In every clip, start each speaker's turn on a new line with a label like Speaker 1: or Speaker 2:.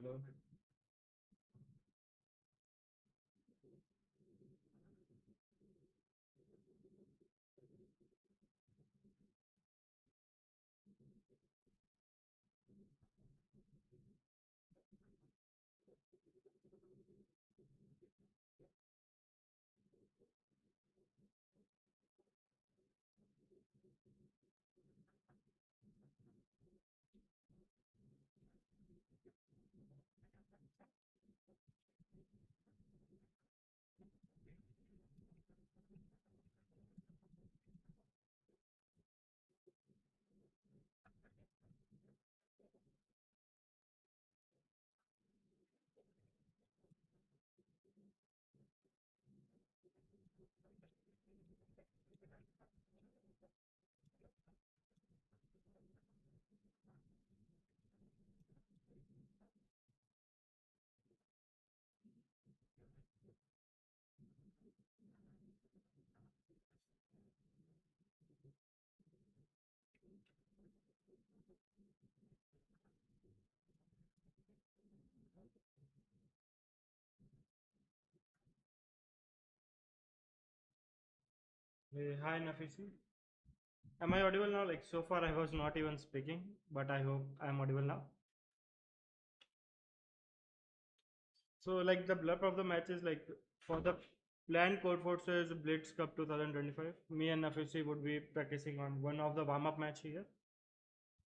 Speaker 1: hello. Hey, hi Nafisi. Am I audible now? Like so far I was not even speaking, but I hope I am audible now. So like the blurb of the match is like for the planned Codeforces Blitz Cup 2025, me and Nafisi would be practicing on one of the warm-up match here.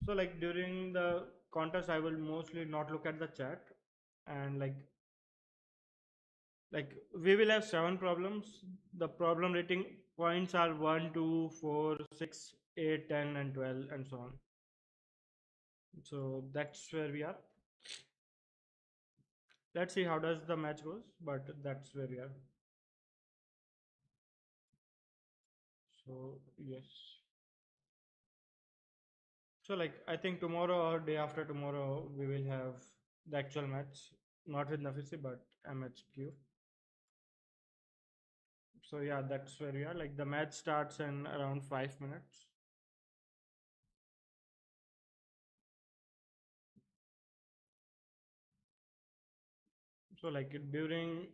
Speaker 1: So like during the contest I will mostly not look at the chat, and like we will have 7 problems. The problem rating points are 1, 2, 4, 6, 8, 10, and 12 and so on. So that's where we are. Let's see how does the match goes, but that's where we are. So yes. So like I think tomorrow or day after tomorrow we will have the actual match, not with Nafisi but MHQ. So yeah, that's where we are. Like the match starts in around 5 minutes. So like during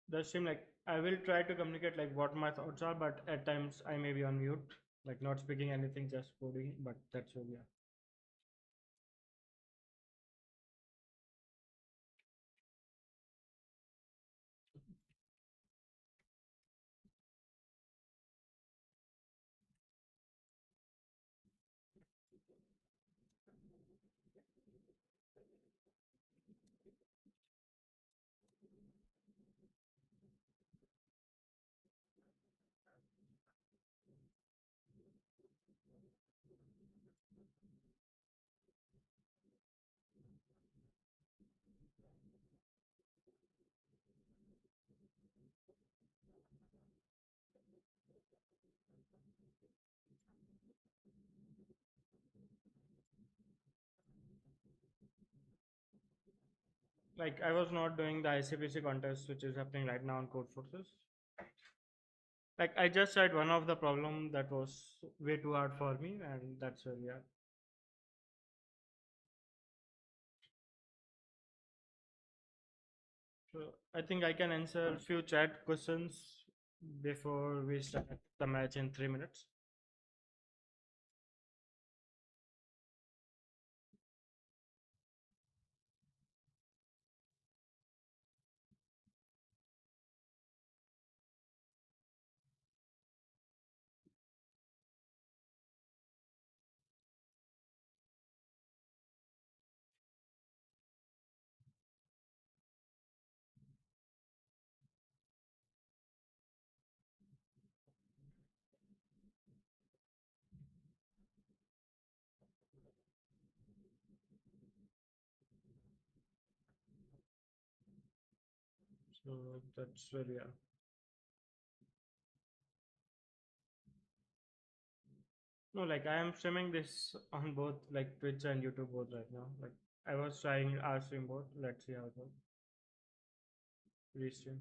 Speaker 1: the stream, like I will try to communicate like what my thoughts are, but at times I may be on mute, like not speaking anything, just coding. But that's where we are. Like I was not doing the ICPC contest, which is happening right now on Code Forces. Like I just tried one of the problem that was way too hard for me, and that's where we are. So I think I can answer a few chat questions before we start the match in 3 minutes. So that's where we are. No, like I am streaming this on both like Twitch and YouTube both right now. Like I was trying our stream both. Let's see how it goes. Restream.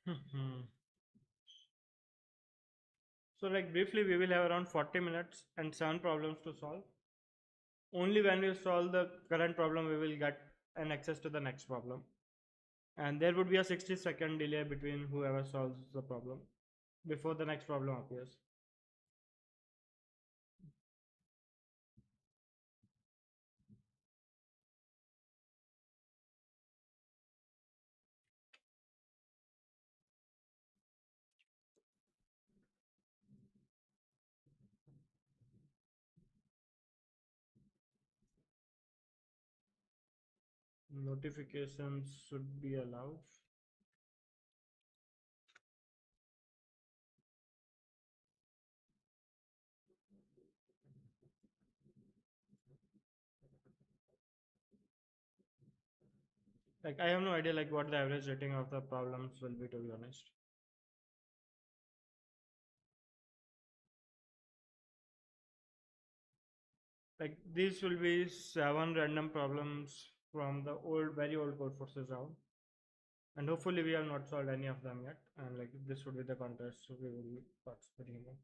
Speaker 1: Mhm. So like briefly, we will have around 40 minutes and 7 problems to solve. Only when we solve the current problem, we will get an access to the next problem. And there would be a 60-second delay between whoever solves the problem before the next problem appears. Notifications should be allowed. Like I have no idea like what the average rating of the problems will be, to be honest. Like these will be 7 random problems from the old, very old Codeforces round, and hopefully we have not solved any of them yet. And like this would be the contest, so we will be participating in.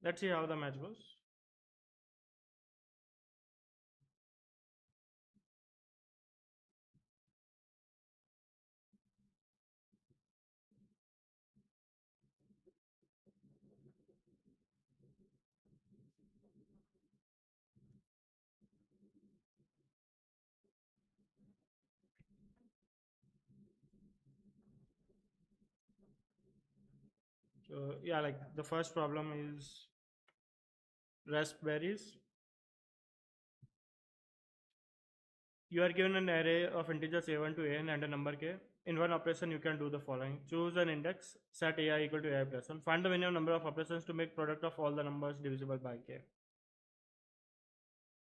Speaker 1: Let's see how the match goes. So yeah, like the first problem is raspberries. You are given an array of integers a1 to an and a number k. In one operation, you can do the following: choose an index, set ai equal to ai plus 1. Find the minimum number of operations to make product of all the numbers divisible by k.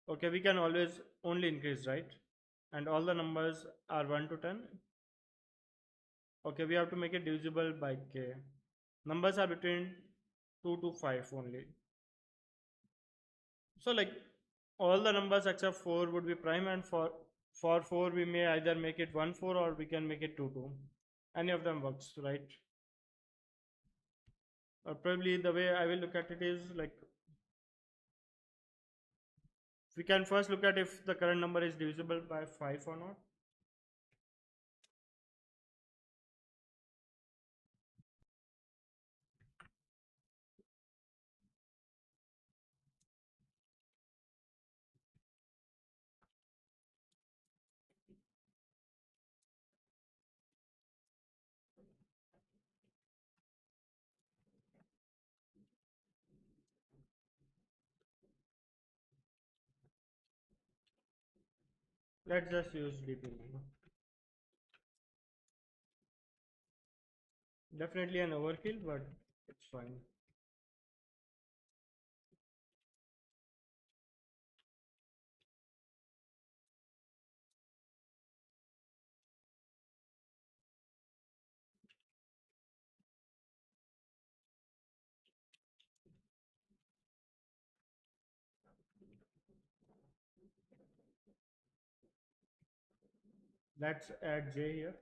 Speaker 1: Okay, we can always only increase, right? And all the numbers are 1 to 10. Okay, we have to make it divisible by k. Numbers are between 2 to 5 only. So like all the numbers except 4 would be prime, and for 4 we may either make it 1 4 or we can make it 2 2. Any of them works, right? Or probably the way I will look at it is like we can first look at if the current number is divisible by 5 or not. Let's just use DP. Definitely an overkill, but it's fine. Let's add J here.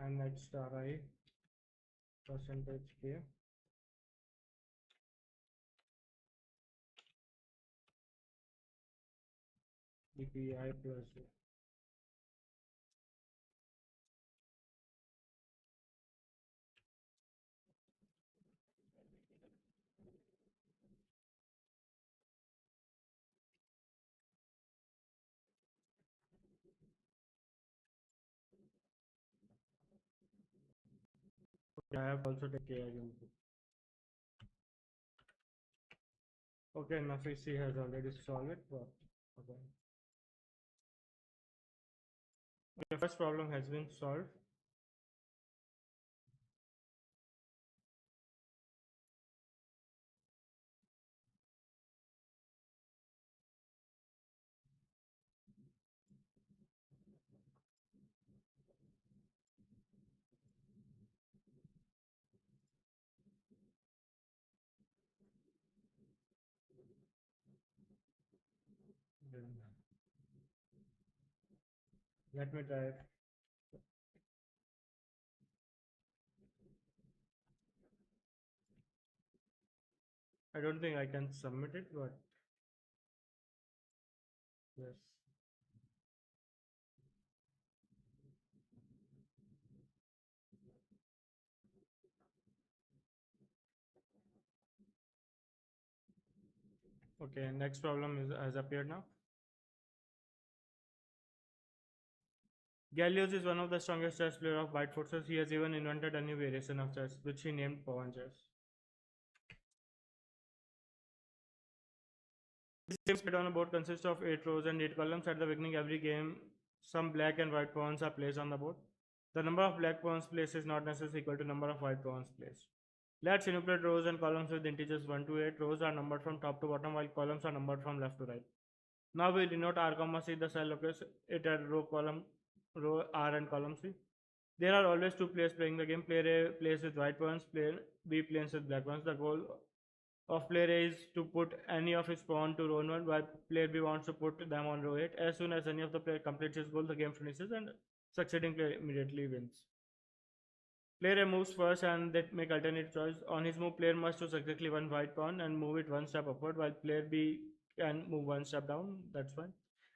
Speaker 1: And let's star I percentage K. DPI plus J. I have also take K as input. Okay, nifeshe has already solved it, but okay. The first problem has been solved. Then let me try it. I don't think I can submit it, but yes. Okay, next problem has appeared now. Gallios is one of the strongest chess players of white forces. He has even invented a new variation of chess, which he named PawnChess. This game played on a board consists of 8 rows and 8 columns. At the beginning, every game, some black and white pawns are placed on the board. The number of black pawns placed is not necessarily equal to number of white pawns placed. Let's enumerate rows and columns with integers 1 to 8. Rows are numbered from top to bottom, while columns are numbered from left to right. Now we denote R, C the cell locates it at row R and column C. There are always two players playing the game. Player A plays with white pawns, player B plays with black pawns. The goal of player A is to put any of his pawn to row 1, while player B wants to put them on row 8. As soon as any of the player completes his goal, the game finishes and succeeding player immediately wins. Player A moves first and they make alternate choice. On his move, player must choose exactly one white pawn and move it one step upward, while player B can move one step down. That's fine.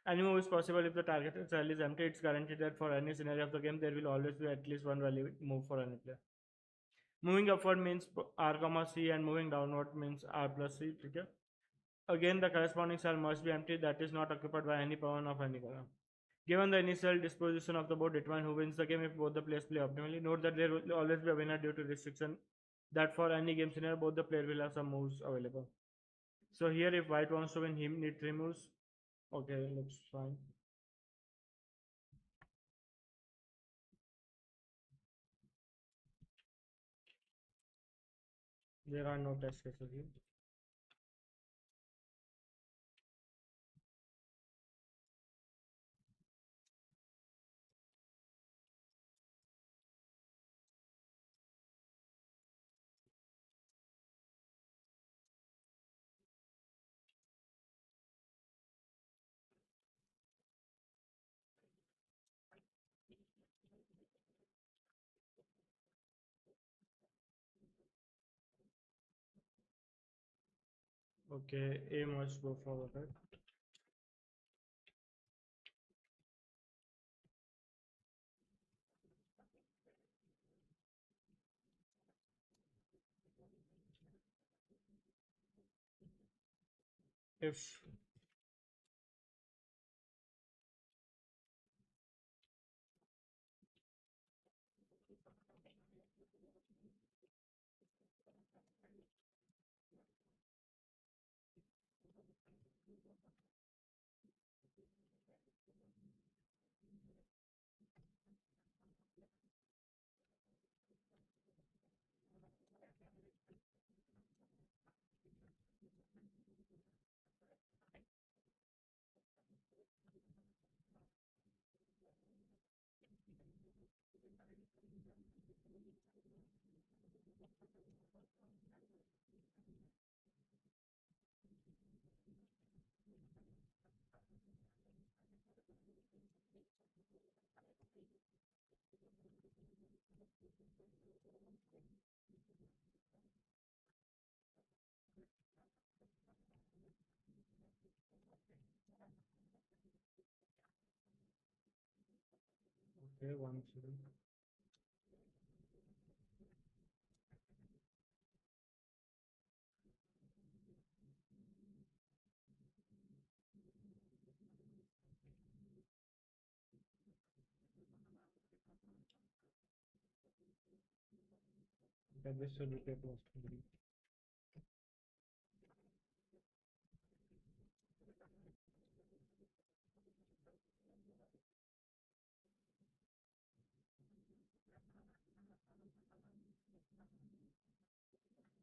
Speaker 1: Any move is possible if the targeted cell is empty. It's guaranteed that for any scenario of the game, there will always be at least one valid move for any player. Moving upward means R, C, and moving downward means R plus C. Okay? Again, the corresponding cell must be empty, that is not occupied by any pawn of any color. Given the initial disposition of the board, determine who wins the game if both the players play optimally. Note that there will always be a winner due to restriction that for any game scenario, both the player will have some moves available. So here, if white wants to win, he need 3 moves. Okay, looks fine. There are no test cases here. Okay, A must go forward, right? If okay, 1 0. Okay, this should be paper.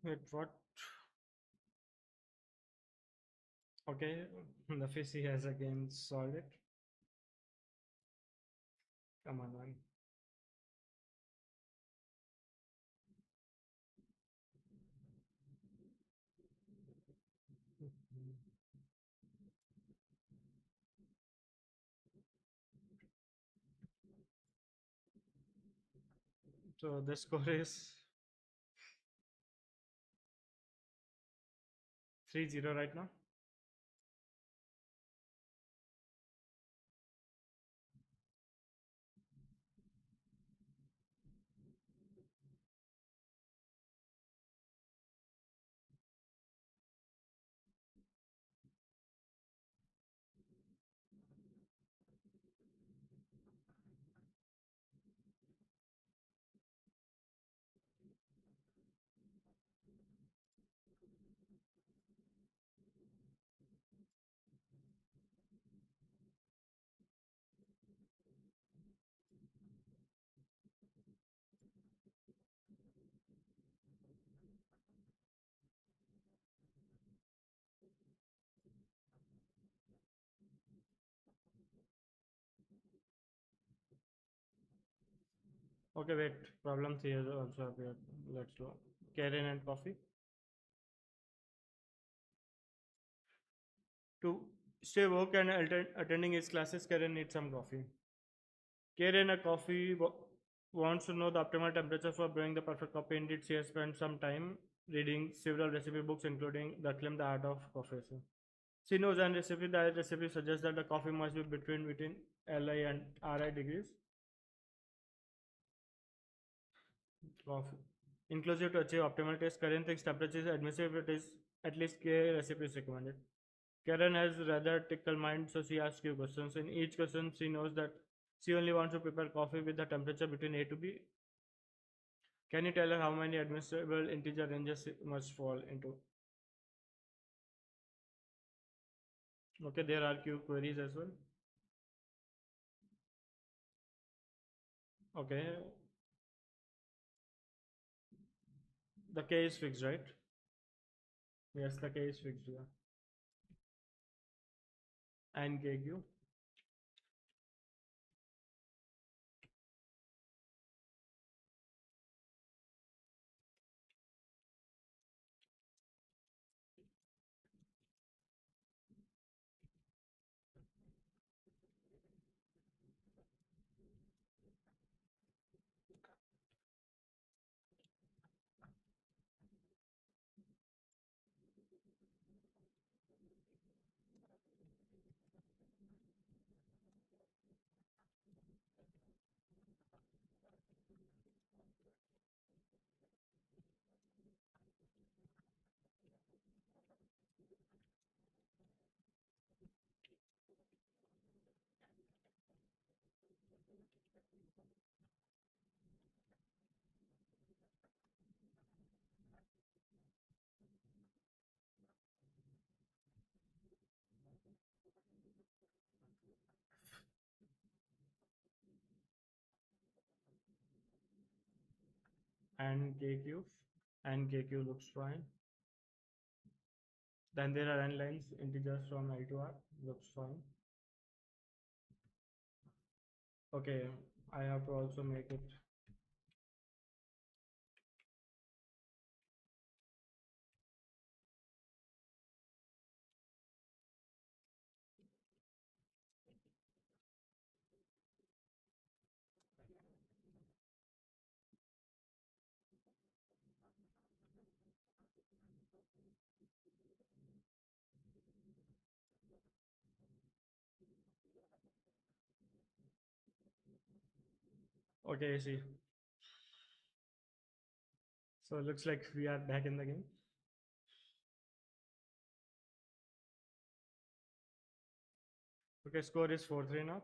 Speaker 1: Wait, what? Okay, the fishy has again solved it. Come on, man. So the score is 3-0 right now. Okay, wait. Problem 3 has also appeared. Let's go. Karen and coffee. To stay woke and attending his classes, Karen needs some coffee. Karen, a coffee wants to know the optimal temperature for brewing the perfect coffee. Indeed, she has spent some time reading several recipe books, including The Claim the Art of Coffee. She knows and recipe. The recipe suggests that the coffee must be between Li and Ri degrees. Coffee. Inclusive to achieve optimal taste, Karen thinks temperature is admissible. It is at least K recipe is recommended. Karen has rather tickle mind, so she asks you questions. In each question, she knows that she only wants to prepare coffee with the temperature between A to B. Can you tell her how many admissible integer ranges it must fall into? Okay, there are Q queries as well. Okay, the K is fixed, right? Yes, the K is fixed here. And KQ. And KQ. And KQ looks fine. Then there are n lines, integers from L to R. Looks fine. Okay, I have to also make it. Okay, I see. So it looks like we are back in the game. Okay, score is 4-3 now.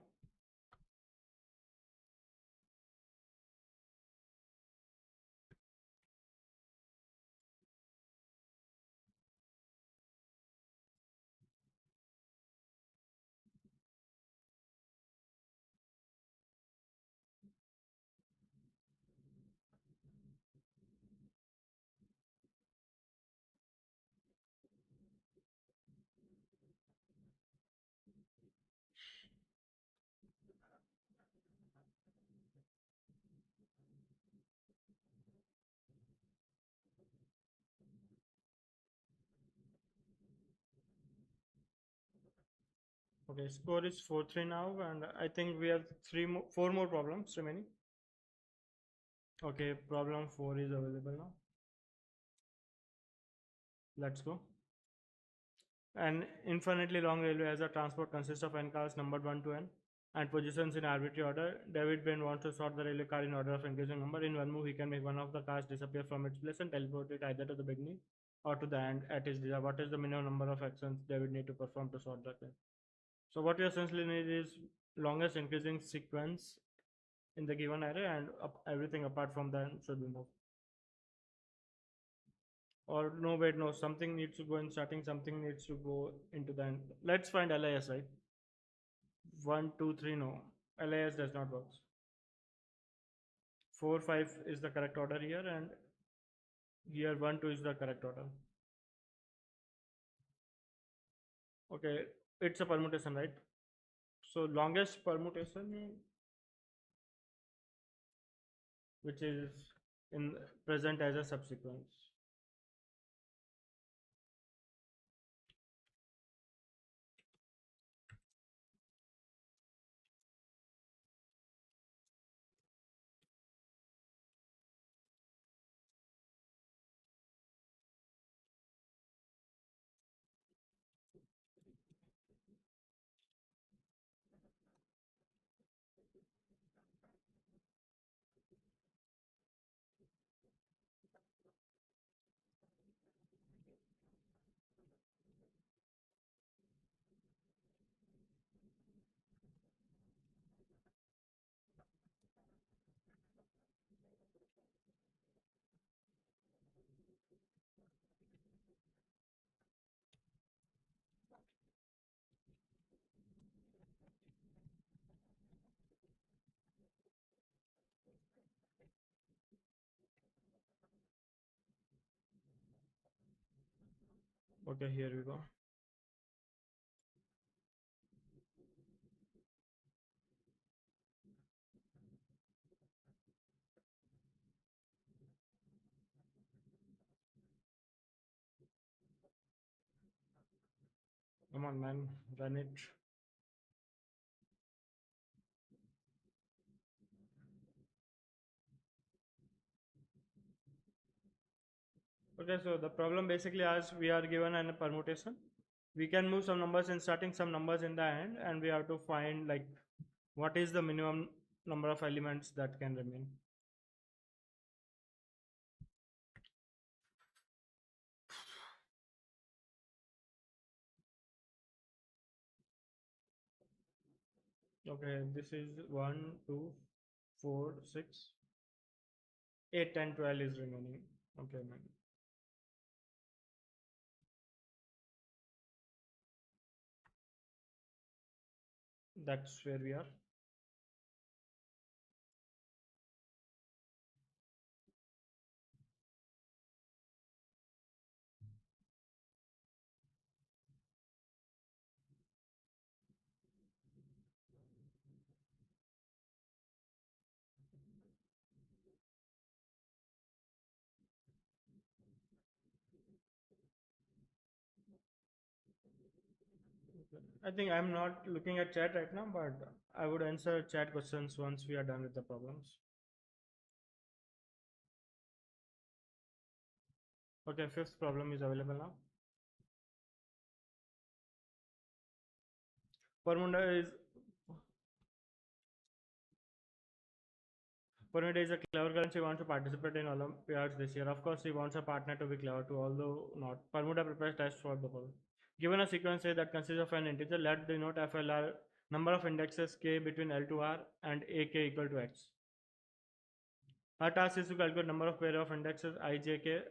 Speaker 1: Okay, score is 4-3 now, and I think we have 4 more problems remaining. Okay, problem 4 is available now. Let's go. An infinitely long railway as a transport consists of n cars numbered 1 to n and positions in arbitrary order. David Bain wants to sort the railway car in order of increasing number. In one move, he can make one of the cars disappear from its place and teleport it either to the beginning or to the end at his desire. What is the minimum number of actions David need to perform to sort the case? So what you essentially need is longest increasing sequence in the given array, and everything apart from that should be moved. Or no, wait, no, something needs to go in starting, something needs to go into the end. Let's find LIS, right? 1, 2, 3, no. LIS does not work. 4, 5 is the correct order here, and here 1, 2 is the correct order. Okay, it's a permutation, right? So longest permutation, which is in present as a subsequence. Okay, here we go. Come on, man, run it. Okay, so the problem basically as we are given a permutation, we can move some numbers in starting, some numbers in the end, and we have to find like what is the minimum number of elements that can remain. Okay, this is 1, 2, 4, 6, 8, 10, 12 is remaining. Okay, man. That's where we are. I think I'm not looking at chat right now, but I would answer chat questions once we are done with the problems. Okay, fifth problem is available now. Parmida is a clever girl and she wants to participate in Olympiads this year. Of course, she wants her partner to be clever too, although not. Parmida prepares tests for the poll. Given a sequence A that consists of an integer, let denote FLR number of indexes k between L to R and AK equal to X. Her task is to calculate number of pair of indexes IJK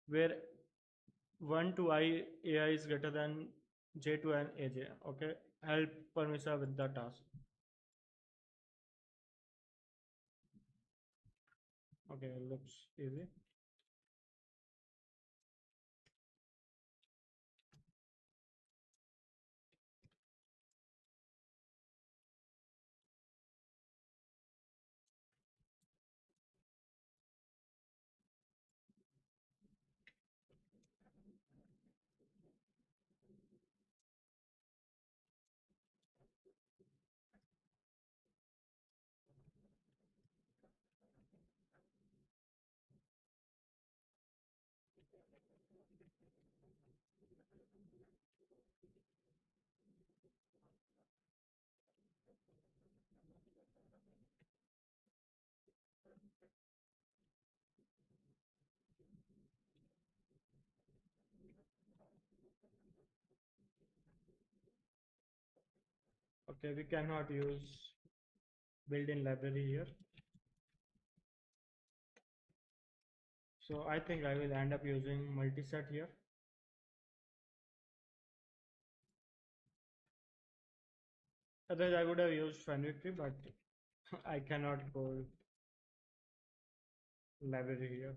Speaker 1: where 1 to I AI is greater than J to N AJ. Okay, help Parmisa with the task. Okay, looks easy. Okay, we cannot use built-in library here. So I think I will end up using multiset here. Otherwise, I would have used Fenwictory, but I cannot go library here.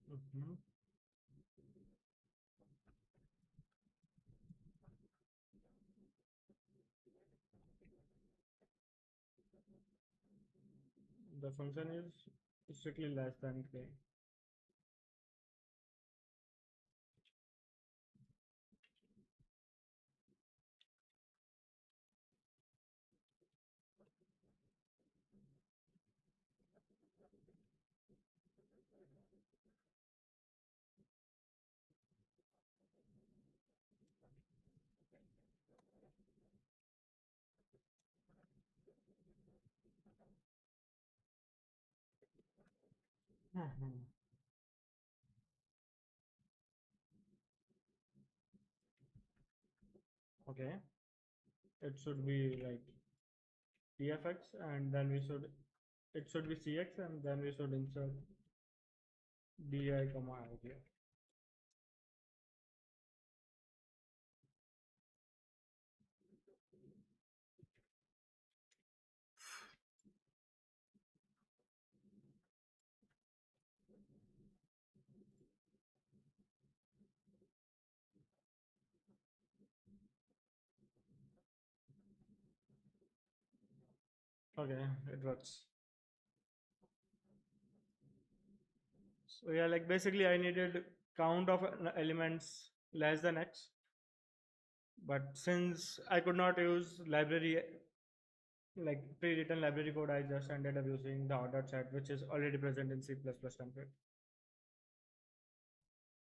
Speaker 1: Mhm. The function is strictly less than k. Mhm. Okay, it should be like TFX, and then we should it should be CX, and then we should insert DI comma I here. Okay, it works. So yeah, like basically I needed count of elements less than X, but since I could not use library like pre-written library code, I just ended up using the ordered set, which is already present in C++ template.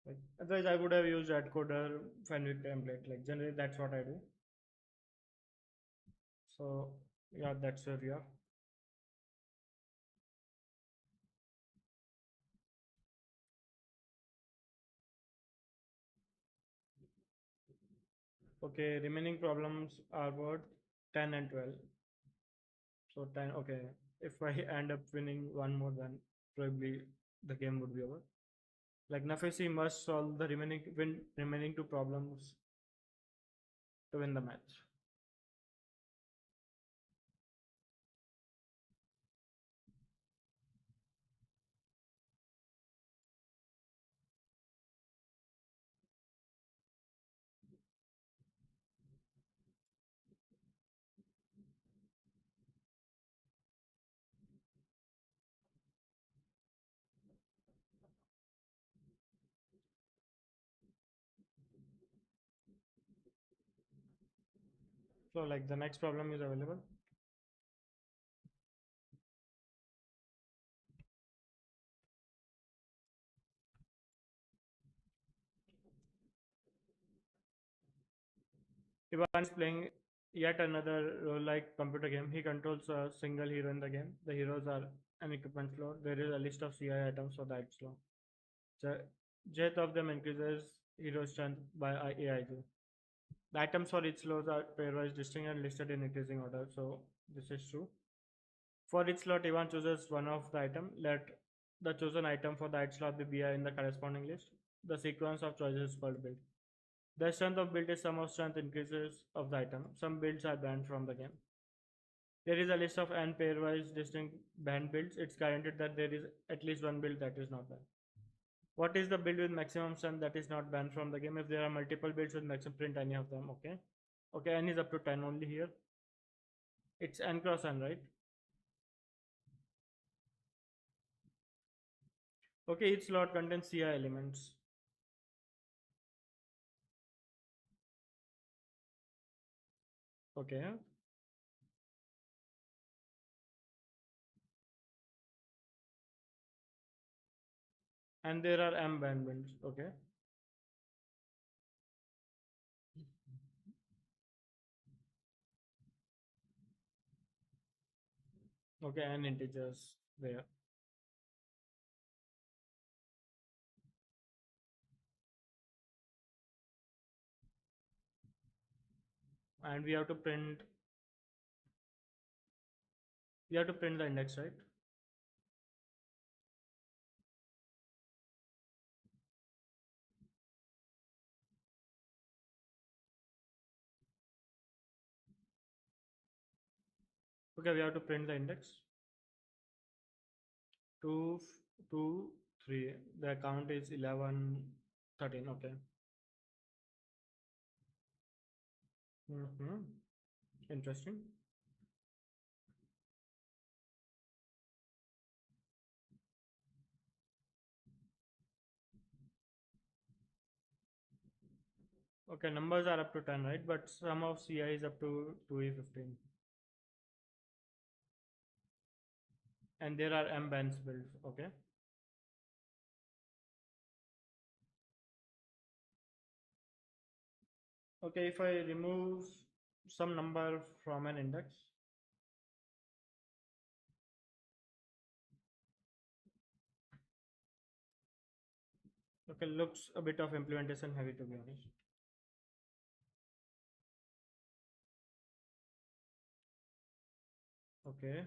Speaker 1: Like otherwise, I would have used Adcoder Fenwick template. Like generally, that's what I do. So yeah, that's where we are. Okay, remaining problems are what 10 and 12. So 10. Okay, if I end up winning one more, then probably the game would be over. Like nifeshe must solve the remaining two problems to win the match. So like the next problem is available. Ivan is playing yet another role-like computer game. He controls a single hero in the game. The heroes are an equipment floor. There is a list of CI items for that floor. The jet of them increases hero strength by AIJ. The items for each slot are pairwise distinct and listed in increasing order. So this is true. For each slot, Ivan chooses one of the item. Let the chosen item for that slot be BI in the corresponding list. The sequence of choices is called build. The strength of build is sum of strength increases of the item. Some builds are banned from the game. There is a list of n pairwise distinct banned builds. It's guaranteed that there is at least one build that is not banned. What is the build with maximum strength that is not banned from the game? If there are multiple builds with maximum, print any of them. Okay. Okay, n is up to 10 only here. It's n cross n, right? Okay, each slot contains CI elements. Okay. And there are M band builds. Okay. Okay, and integers there. And we have to print the index, right? Okay, we have to print the index. 2, 2, 3. The count is 11, 13. Okay. Mm-hmm. Interesting. Okay, numbers are up to 10, right? But sum of CI is up to 2e15. And there are M bands built. Okay. Okay, if I remove some number from an index, okay, looks a bit of implementation heavy to be honest. Okay.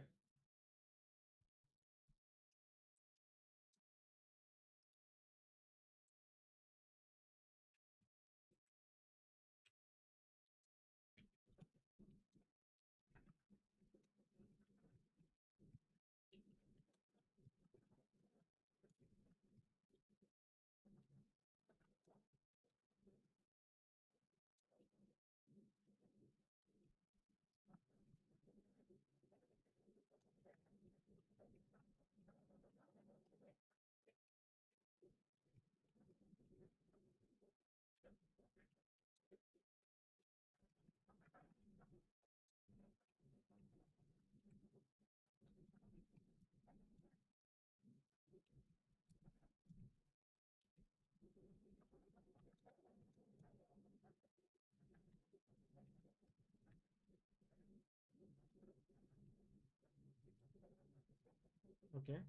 Speaker 1: Okay.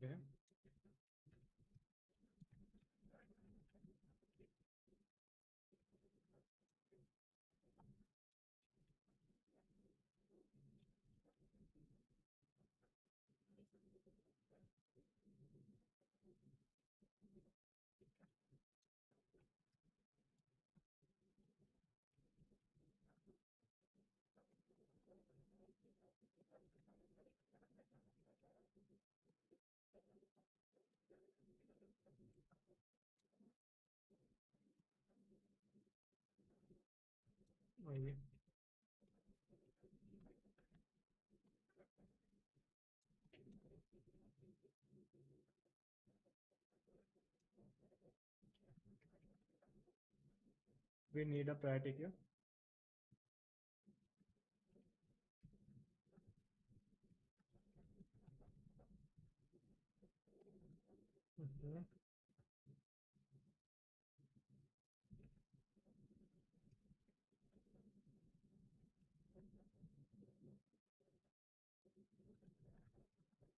Speaker 1: Okay. Maybe. We need a priority queue. Mhm.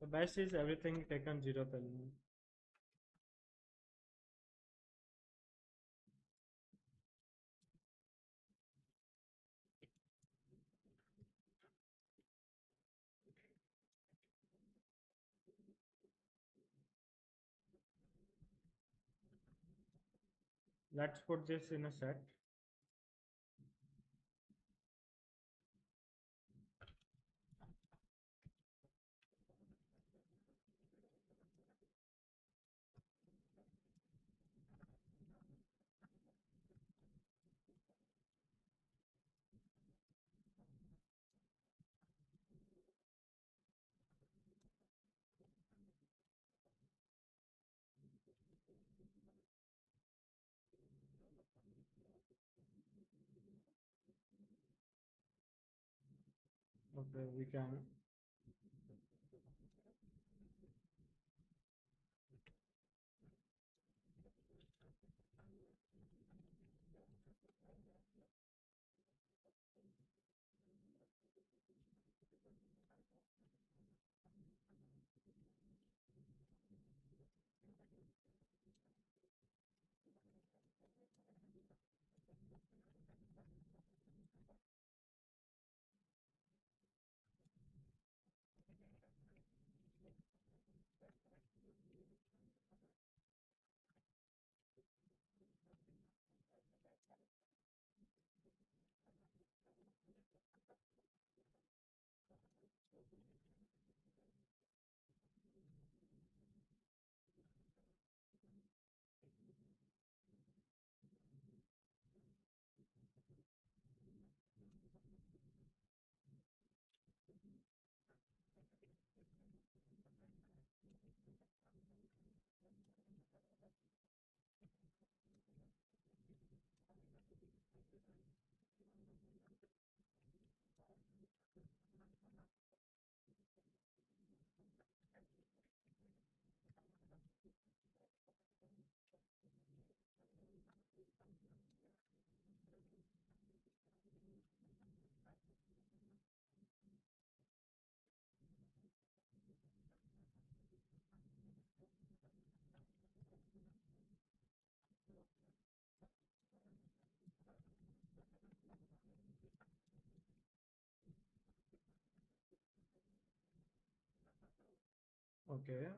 Speaker 1: The best is everything taken 0th element. Let's put this in a set. Okay, we can. Okay,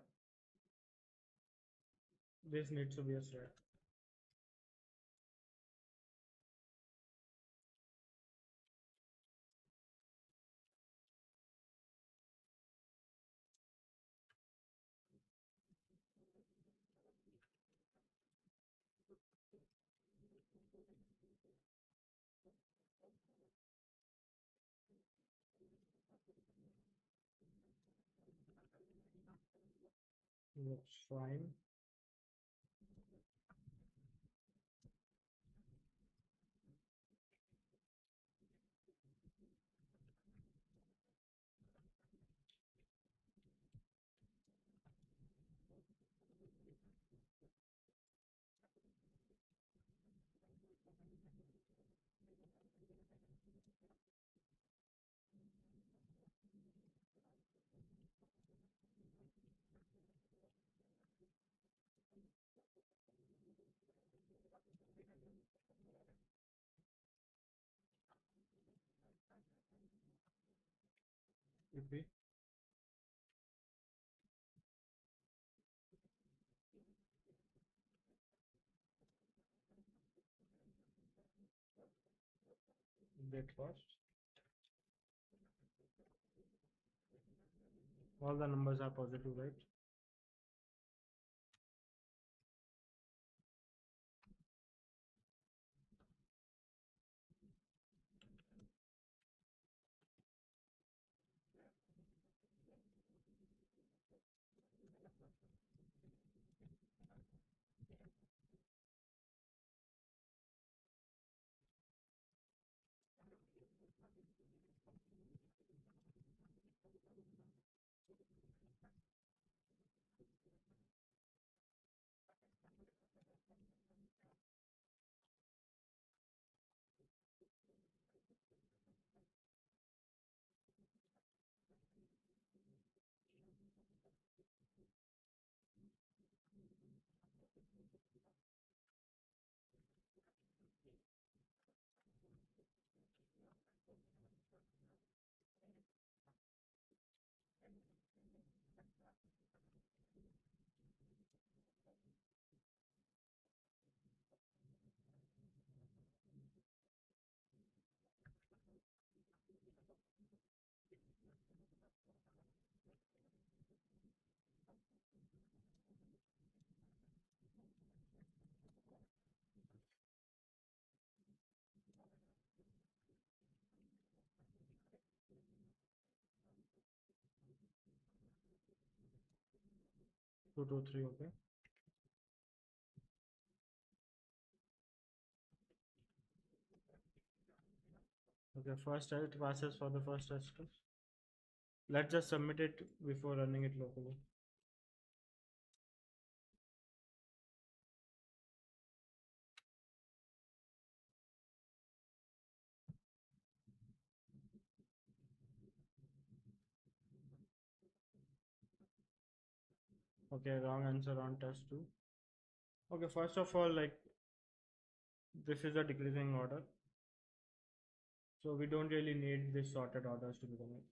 Speaker 1: this needs to be a set. Looks fine. EP. Get first. All the numbers are positive, right? 2 2 3. Okay. Okay, first test passes for the first test. Let's just submit it before running it locally. Okay, wrong answer on test 2. Okay, first of all, like this is a decreasing order, so we don't really need this sorted orders to become it.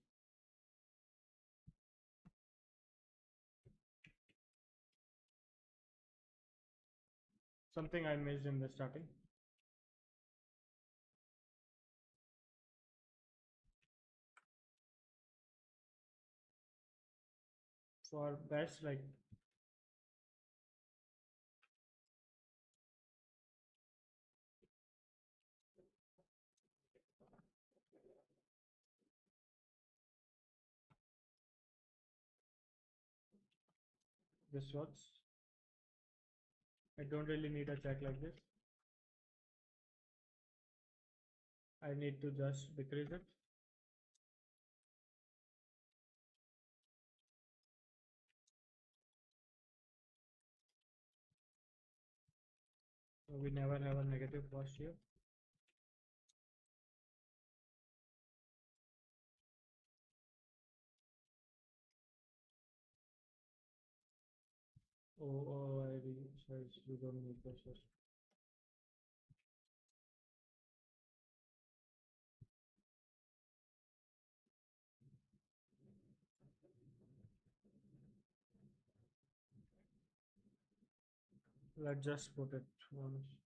Speaker 1: Something I missed in the starting. For best, like this works. I don't really need a check like this. I need to just decrease it. So we never have a negative cost here. Oh, I realize we don't need this. Let's just put it once.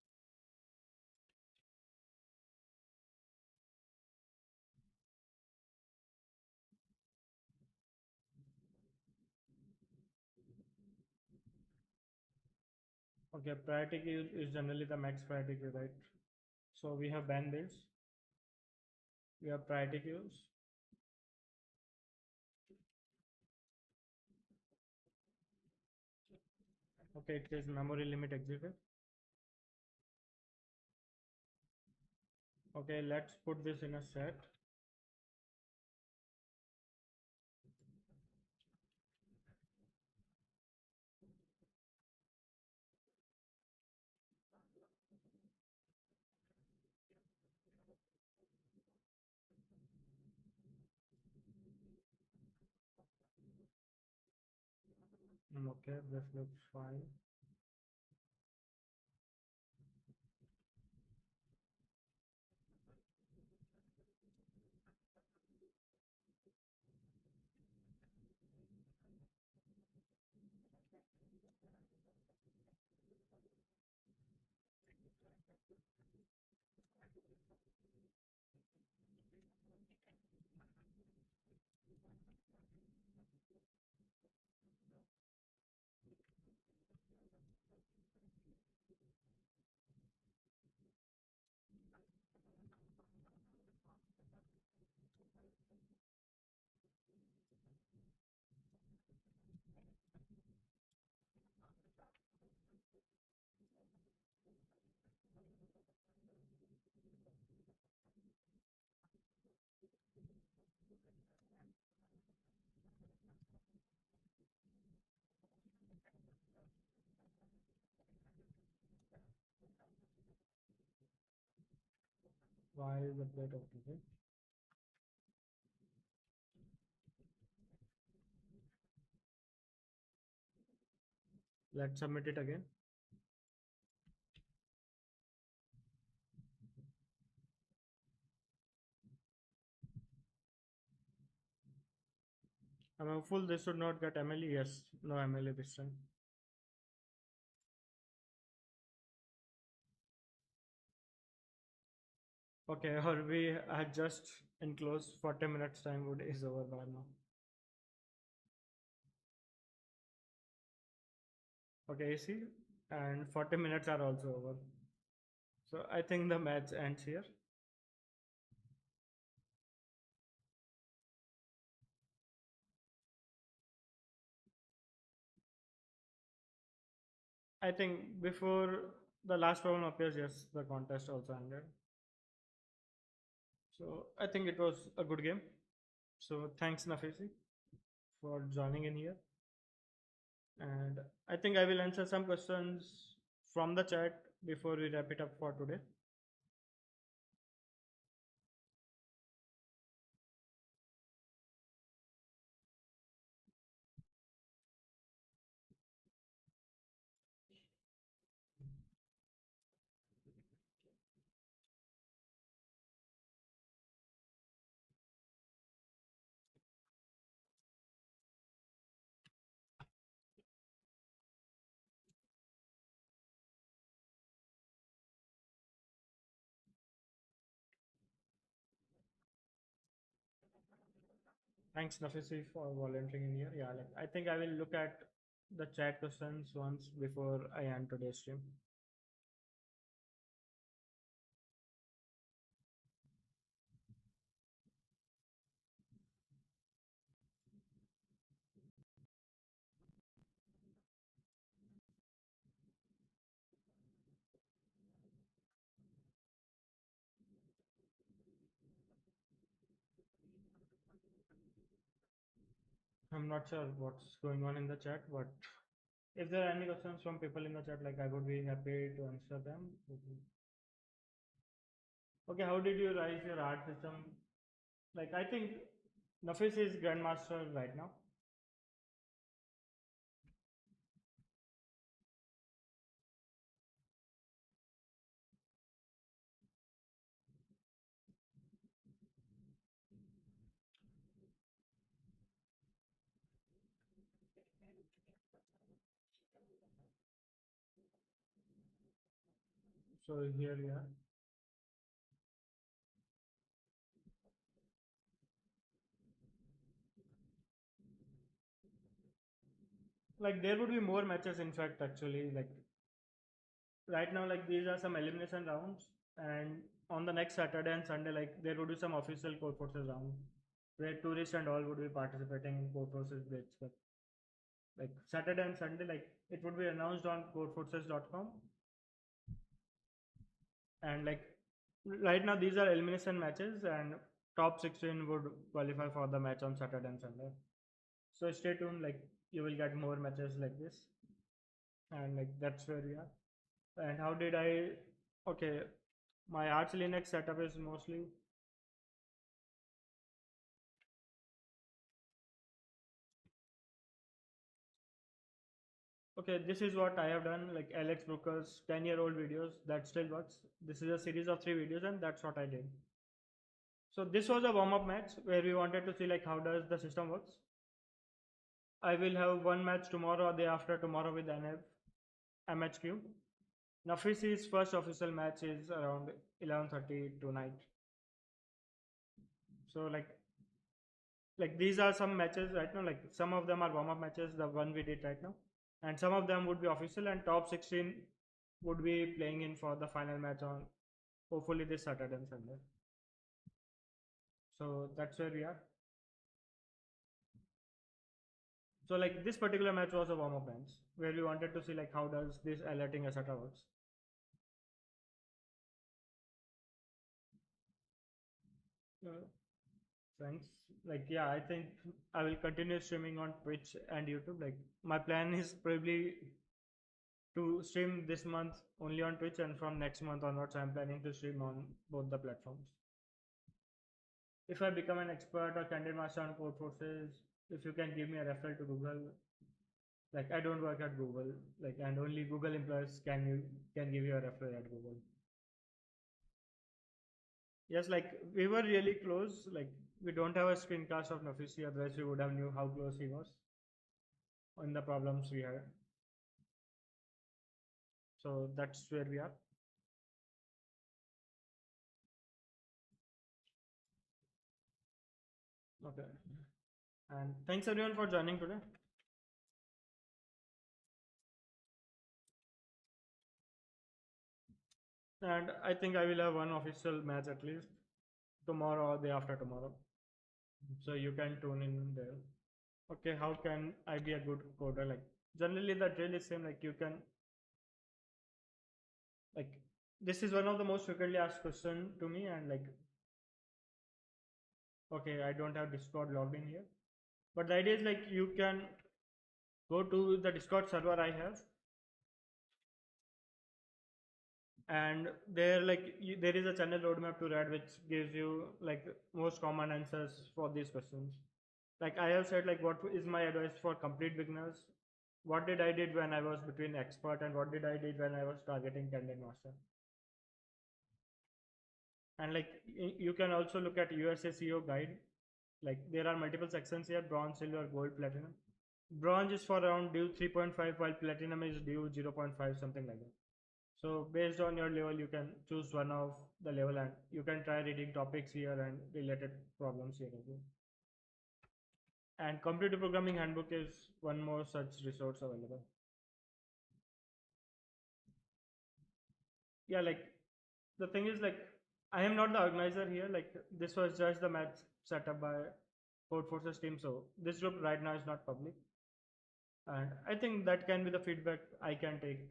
Speaker 1: Okay, priority queue is generally the max priority queue, right? So we have ban builds, we have priority queues. Okay, it says memory limit exited. Okay, let's put this in a set. Okay, this looks fine. Why is the plate okay? Let's submit it again. I'm hopeful this should not get MLE. Yes, no MLE this time. Okay, or we had just enclosed 40 minutes time would is over by now. Okay, you see, and 40 minutes are also over. So I think the match ends here. I think before the last problem appears, yes, the contest also ended. So I think it was a good game. So thanks Nafisi for joining in here. And I think I will answer some questions from the chat before we wrap it up for today. Thanks Nafisi for volunteering in here. Yeah, like I think I will look at the chat questions once before I end today's stream. I'm not sure what's going on in the chat, but if there are any questions from people in the chat, like I would be happy to answer them. Okay, how did you rise your art system? Like I think Nafis is grandmaster right now. So here we are. Like there would be more matches in fact actually, like right now, like these are some elimination rounds, and on the next Saturday and Sunday, like there would be some official Codeforces round where tourists and all would be participating in Codeforces Blitz Cup. Like Saturday and Sunday, like it would be announced on codeforces.com, and like right now these are elimination matches, and top 16 would qualify for the match on Saturday and Sunday. So stay tuned, like you will get more matches like this, and like that's where we are. And how did I? Okay, my Arch Linux setup is mostly okay. This is what I have done, like Alex Brooker's 10-year-old videos that still works. This is a series of 3 videos, and that's what I did. So this was a warm-up match where we wanted to see like how does the system works. I will have one match tomorrow or day after tomorrow with NF MHQ. Nafisi's first official match is around 11:30 tonight. So like these are some matches right now, like some of them are warm-up matches, the one we did right now, and some of them would be official, and top 16 would be playing in for the final match on hopefully this Saturday and Sunday. So that's where we are. So like this particular match was a warm-up match where we wanted to see like how does this alerting etc works. uh, Thanks. Like yeah, I think I will continue streaming on Twitch and YouTube. Like my plan is probably to stream this month only on Twitch, and from next month onwards, I'm planning to stream on both the platforms. If I become an expert or candid master on Codeforces, if you can give me a referral to Google, like I don't work at Google, like and only Google employees can give you a referral at Google. Yes, like we were really close. Like we don't have a screencast of Nafisi, otherwise we would have knew how close he was on the problems we had. So that's where we are. Okay. And thanks everyone for joining today. And I think I will have one official match at least tomorrow or day after tomorrow. So you can tune in there. Okay, how can I be a good coder? Like generally the drill is same, like you can Like this is one of the most frequently asked question to me, and like, okay, I don't have Discord logged in here, but the idea is like you can go to the Discord server I have, and there like there is a channel roadmap to read which gives you like most common answers for these questions. Like I have said, like what is my advice for complete beginners? What did I did when I was between expert, and what did I did when I was targeting Candid Master? And like you can also look at USA CEO guide. Like there are multiple sections here: bronze, silver, gold, platinum. Bronze is for around due 3.5, while platinum is due 0.5, something like that. So based on your level, you can choose one of the level, and you can try reading topics here and related problems here as well. And computer programming handbook is one more such resource available. Yeah, like the thing is like I am not the organizer here. Like this was just the match set up by Codeforces team. So this group right now is not public, and I think that can be the feedback I can take.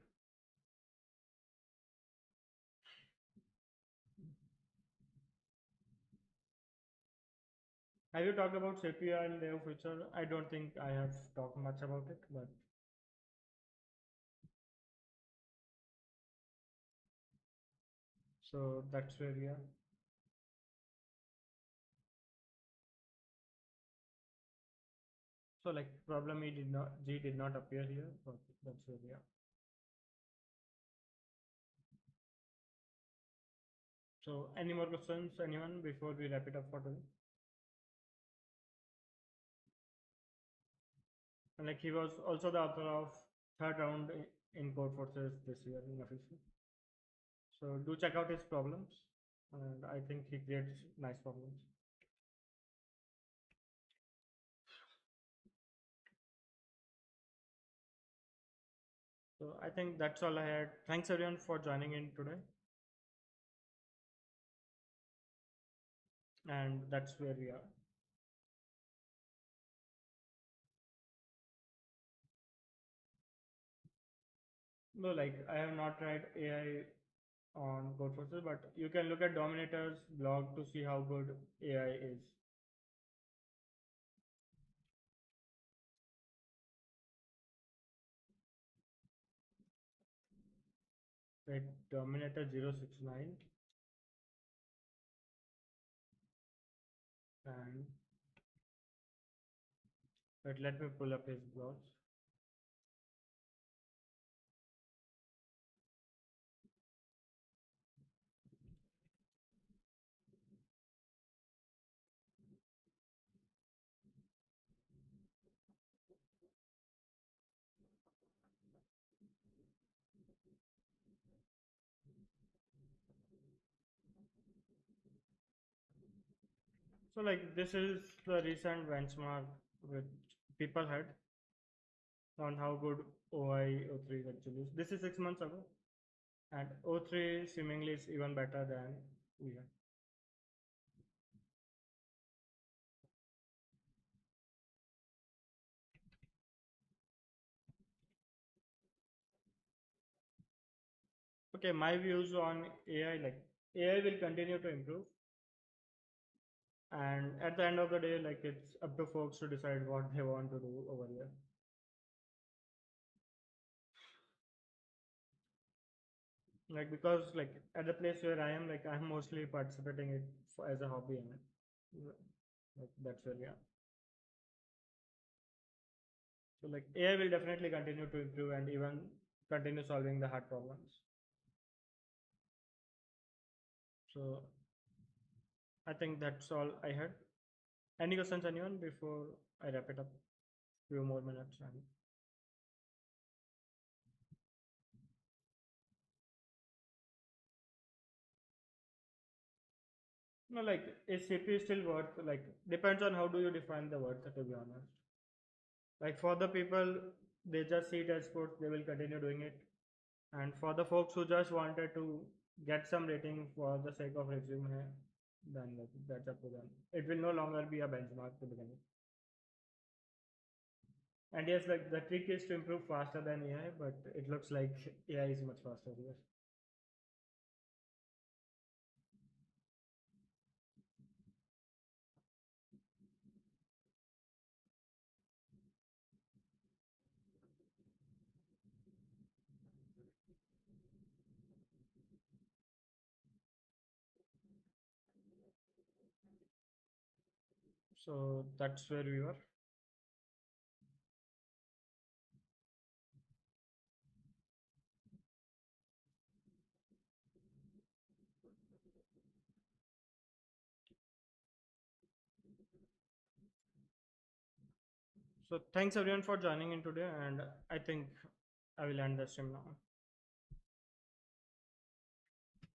Speaker 1: Have you talked about Sepia in their future? I don't think I have talked much about it, but so that's where we are. So like problem G did not appear here, but that's where we are. So any more questions, anyone, before we wrap it up for today? And like he was also the author of third round in Codeforces this year in official. So do check out his problems, and I think he creates nice problems. So I think that's all I had. Thanks everyone for joining in today, and that's where we are. No, like I have not tried AI on Codeforces, but you can look at Dominator's blog to see how good AI is. Right, Dominator 069, and let me pull up his blogs. So like this is the recent benchmark which people had on how good OI03 is actually. This is 6 months ago, and O3 seemingly is even better than we had. Okay, my views on AI, like AI will continue to improve, and at the end of the day, like it's up to folks to decide what they want to do over here. Like because like at the place where I am, like I'm mostly participating it as a hobby, and like that's where we are. So like AI will definitely continue to improve and even continue solving the hard problems. So I think that's all I had. Any questions, anyone, before I wrap it up? Few more minutes. And no, like is CPU still worth? Like depends on how do you define the worth. To be honest, like for the people, they just see it as sports, they will continue doing it. And for the folks who just wanted to get some rating for the sake of resume, then like, that's up to them. It will no longer be a benchmark to begin with. And yes, like the trick is to improve faster than AI, but it looks like AI is much faster here. So that's where we were. So thanks everyone for joining in today, and I think I will end the stream now.